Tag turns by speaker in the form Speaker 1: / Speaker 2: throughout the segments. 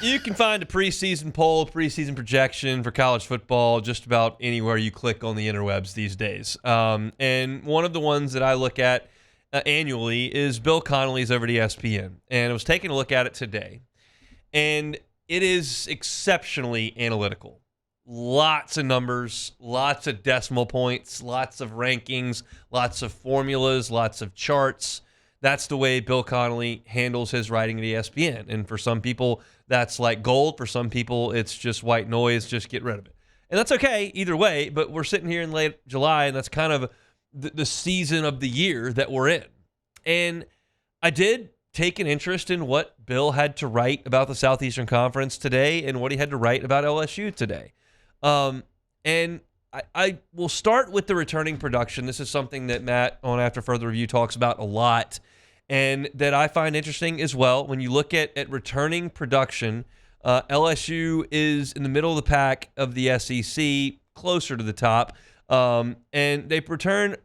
Speaker 1: You can find a preseason poll, preseason projection for college football just about anywhere you click on the interwebs these days. And one of the ones that I look at annually is Bill Connelly's over at ESPN. And I was taking a look at it today. And it is exceptionally analytical. Lots of numbers, lots of decimal points, lots of rankings, lots of formulas, lots of charts. That's the way Bill Connelly handles his writing at ESPN. And for some people, that's like gold. For some people, it's just white noise. Just get rid of it. And that's okay either way, but we're sitting here in late July, and that's kind of the season of the year that we're in. And I did take an interest in what Bill had to write about the Southeastern Conference today and what he had to write about LSU today. And I will start with the returning production. This is something that Matt on After Further Review talks about a lot and that I find interesting as well. When you look at returning production, LSU is in the middle of the pack of the SEC, closer to the top, and they return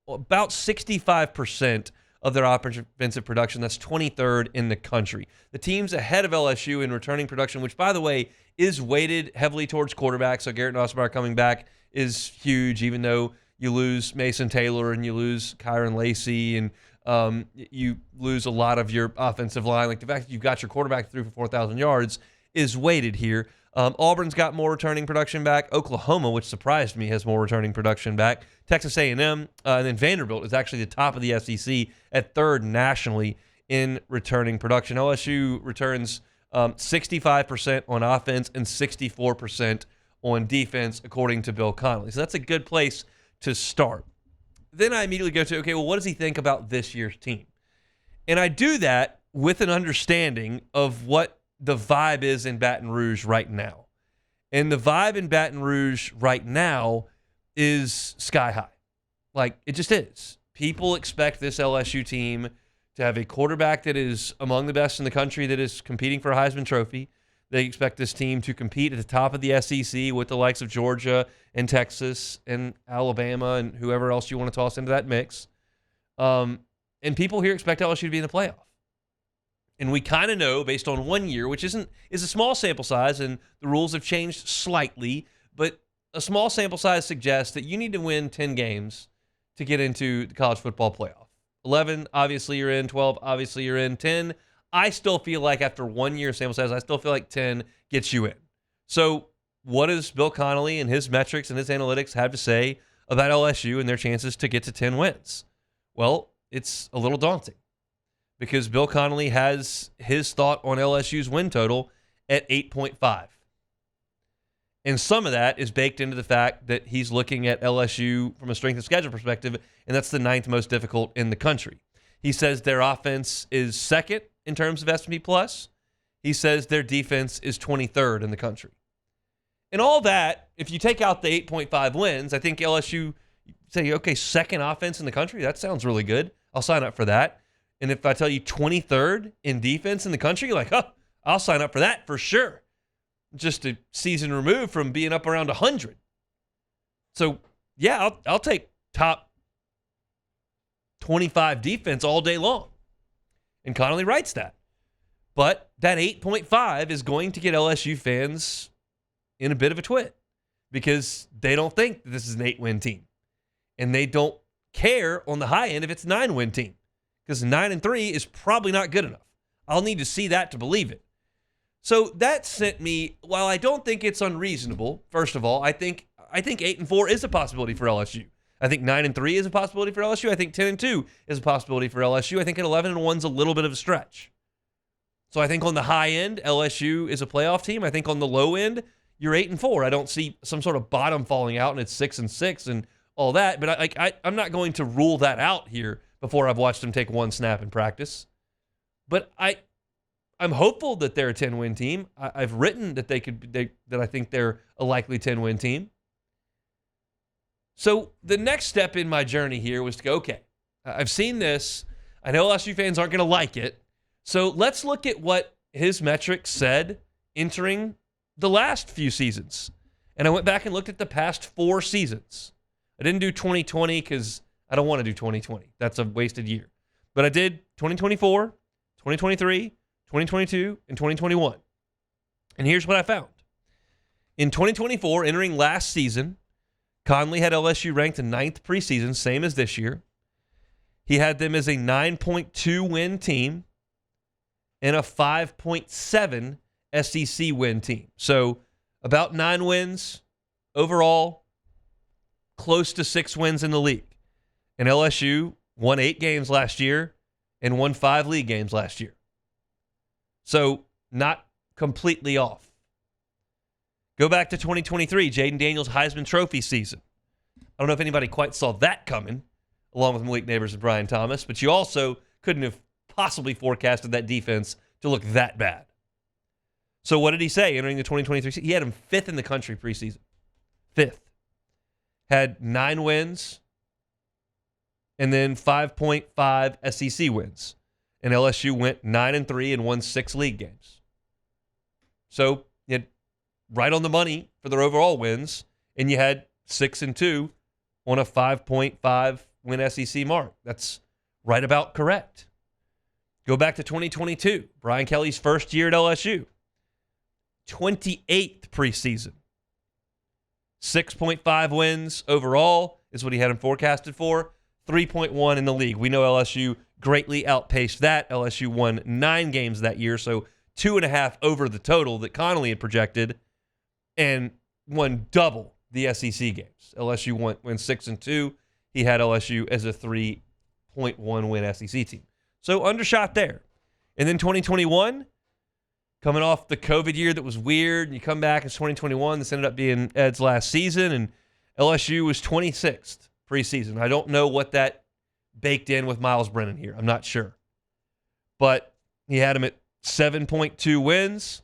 Speaker 1: about 65% of their offensive production. That's 23rd in the country. The teams ahead of LSU in returning production, which, by the way, is weighted heavily towards quarterbacks. So Garrett Nussmeier coming back is huge, even though you lose Mason Taylor and you lose Kyron Lacey and you lose a lot of your offensive line. Like the fact that you've got your quarterback through for 4,000 yards is weighted here. Auburn's got more returning production back. Oklahoma, which surprised me, has more returning production back. Texas A&M, and then Vanderbilt is actually the top of the SEC at third nationally in returning production. LSU returns 65% on offense and 64% on defense, according to Bill Connelly. So that's a good place to start. Then I immediately go to, okay, well, what does he think about this year's team? And I do that with an understanding of what the vibe is in Baton Rouge right now. And the vibe in Baton Rouge right now is sky high. Like, it just is. People expect this LSU team to have a quarterback that is among the best in the country, that is competing for a Heisman Trophy. They expect this team to compete at the top of the SEC with the likes of Georgia and Texas and Alabama and whoever else you want to toss into that mix. And people here expect LSU to be in the playoff. And we kind of know, based on 1 year, which is a small sample size, and the rules have changed slightly, but a small sample size suggests that you need to win 10 games to get into the college football playoff. 11, obviously you're in. 12, obviously you're in. 10, I still feel like after 1 year sample size, I still feel like 10 gets you in. So what does Bill Connelly and his metrics and his analytics have to say about LSU and their chances to get to 10 wins? Well, it's a little daunting because Bill Connelly has his thought on LSU's win total at 8.5. And some of that is baked into the fact that he's looking at LSU from a strength of schedule perspective, and that's the 9th most difficult in the country. He says their offense is second in terms of S&P Plus. He says their defense is 23rd in the country. And all that, if you take out the 8.5 wins, I think LSU say, okay, second offense in the country, that sounds really good. I'll sign up for that. And if I tell you 23rd in defense in the country, you're like, oh, I'll sign up for that for sure. Just a season removed from being up around 100. So, yeah, I'll take top 25 defense all day long. And Connelly writes that. But that 8.5 is going to get LSU fans in a bit of a twit because they don't think that this is an 8-win team. And they don't care on the high end if it's a 9-win team because 9-3 is probably not good enough. I'll need to see that to believe it. So that sent me, while I don't think it's unreasonable, first of all, I think 8-4 is a possibility for LSU. I think 9-3 is a possibility for LSU. I think 10-2 is a possibility for LSU. I think at 11-1 is a little bit of a stretch. So I think on the high end, LSU is a playoff team. I think on the low end, you're 8-4. I don't see some sort of bottom falling out and it's 6-6 and all that. But I'm not going to rule that out here before I've watched them take one snap in practice. But I'm hopeful that they're a 10-win team. I've written that that I think they're a likely 10-win team. So the next step in my journey here was to go, okay, I've seen this. I know LSU fans aren't going to like it. So let's look at what his metrics said entering the last few seasons. And I went back and looked at the past 4 seasons. I didn't do 2020 because I don't want to do 2020. That's a wasted year. But I did 2024, 2023, 2022, and 2021. And here's what I found. In 2024, entering last season, Connelly had LSU ranked in 9th preseason, same as this year. He had them as a 9.2 win team and a 5.7 SEC win team. So about 9 wins overall, close to 6 wins in the league. And LSU won 8 games last year and won 5 league games last year. So not completely off. Go back to 2023, Jaden Daniels' Heisman Trophy season. I don't know if anybody quite saw that coming, along with Malik Neighbors and Brian Thomas, but you also couldn't have possibly forecasted that defense to look that bad. So what did he say entering the 2023 season? He had him 5th in the country preseason. 5th. Had 9 wins and then 5.5 SEC wins. And LSU went 9-3 and won 6 league games. So you had right on the money for their overall wins, and you had 6-2 on a 5.5 win SEC mark. That's right about correct. Go back to 2022, Brian Kelly's first year at LSU. 28th preseason. 6.5 wins overall is what he had him forecasted for. 3.1 in the league. We know LSU greatly outpaced that. LSU won 9 games that year, so 2.5 over the total that Connelly had projected, and won double the SEC games. LSU went 6-2. He had LSU as a 3.1 win SEC team. So undershot there. And then 2021, coming off the COVID year that was weird, and you come back, it's 2021. This ended up being Ed's last season, and LSU was 26th preseason. I don't know what that baked in with Miles Brennan here. I'm not sure. But he had him at 7.2 wins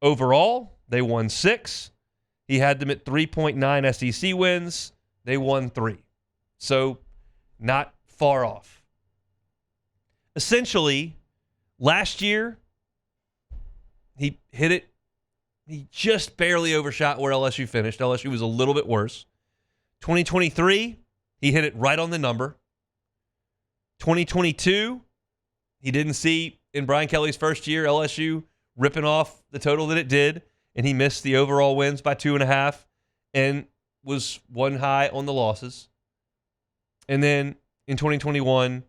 Speaker 1: overall. They won 6. He had them at 3.9 SEC wins. They won 3. So not far off. Essentially, last year, he hit it. He just barely overshot where LSU finished. LSU was a little bit worse. 2023, he hit it right on the number. 2022, he didn't see in Brian Kelly's first year LSU ripping off the total that it did, and he missed the overall wins by 2.5 and was 1 high on the losses. And then in 2021,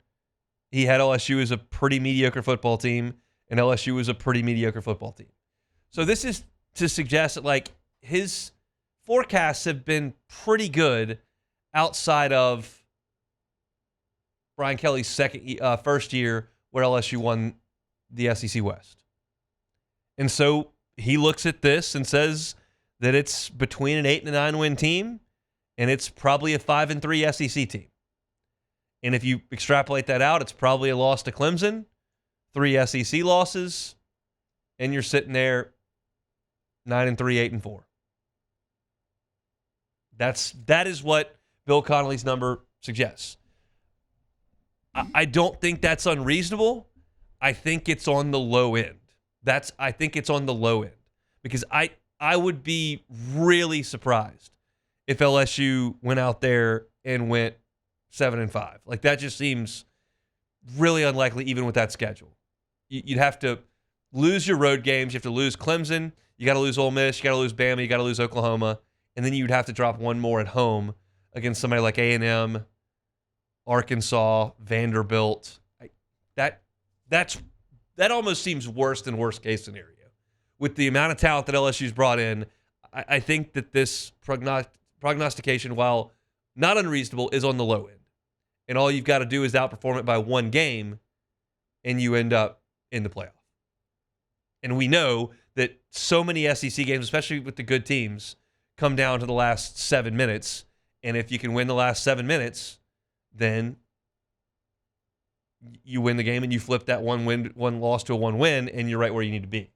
Speaker 1: he had LSU as a pretty mediocre football team, and LSU was a pretty mediocre football team. So this is to suggest that, like, his forecasts have been pretty good outside of Brian Kelly's first year where LSU won the SEC West. And so he looks at this and says that it's between an 8 and a 9 win team, and it's probably a 5-3 SEC team. And if you extrapolate that out, it's probably a loss to Clemson, 3 SEC losses, and you're sitting there 9-3, 8-4. That is what Bill Connelly's number suggests. I don't think that's unreasonable. I think it's on the low end. I think it's on the low end because I would be really surprised if LSU went out there and went 7-5. Like, that just seems really unlikely even with that schedule. You'd have to lose your road games. You have to lose Clemson. You got to lose Ole Miss. You got to lose Bama. You got to lose Oklahoma. And then you'd have to drop one more at home against somebody like A&M, Arkansas, Vanderbilt. That almost seems worse than worst case scenario. With the amount of talent that LSU's brought in, I think that this prognostication, while not unreasonable, is on the low end. And all you've got to do is outperform it by 1 game, and you end up in the playoff. And we know that so many SEC games, especially with the good teams, come down to the last 7 minutes. And if you can win the last 7 minutes, then you win the game and you flip that one loss to a 1 win, and you're right where you need to be.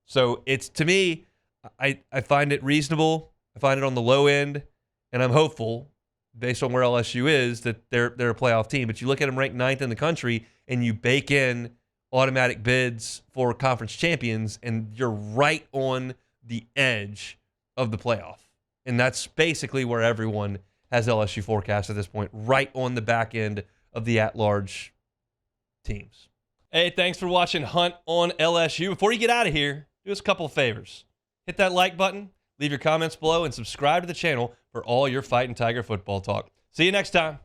Speaker 1: So it's, to me, I find it reasonable. I find it on the low end, and I'm hopeful, based on where LSU is, that they're a playoff team. But you look at them ranked 9th in the country, and you bake in automatic bids for conference champions, and you're right on the edge of the playoff. And that's basically where everyone has LSU forecast at this point, right on the back end of the at-large teams. Hey, thanks for watching Hunt on LSU. Before you get out of here, do us a couple of favors. Hit that like button, leave your comments below, and subscribe to the channel for all your Fighting Tiger football talk. See you next time.